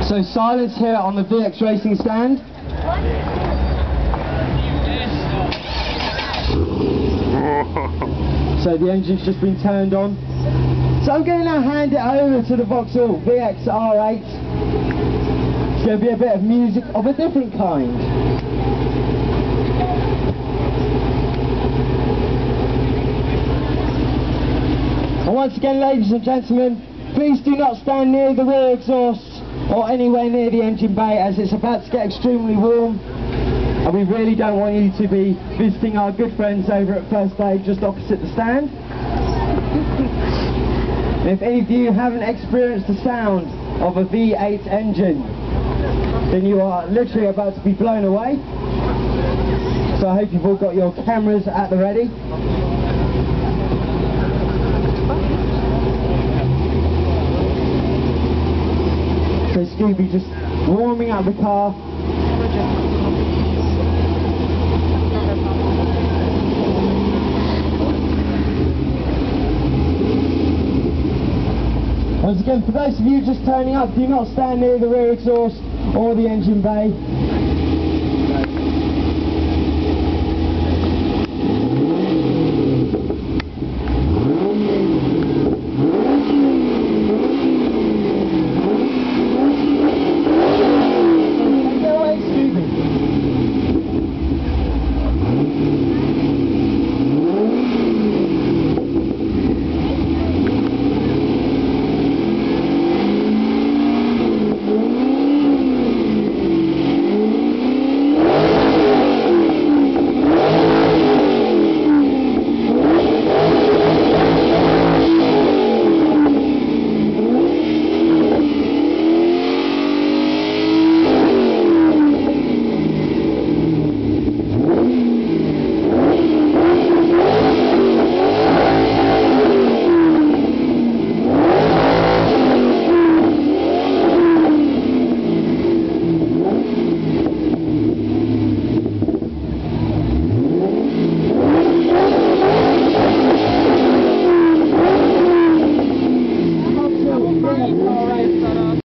So silence here on the VX Racing stand. So the engine's just been turned on. So I'm going to now hand it over to the Vauxhall VXR8. It's going to be a bit of music of a different kind. And once again, ladies and gentlemen, please do not stand near the rear exhaust or anywhere near the engine bay, as it's about to get extremely warm. And we really don't want you to be visiting our good friends over at First Aid just opposite the stand. And if any of you haven't experienced the sound of a V8 engine, then you are literally about to be blown away. So I hope you've all got your cameras at the ready. So Scooby just warming up the car. Once again, for those of you just turning up, do not stand near the rear exhaust or the engine bay.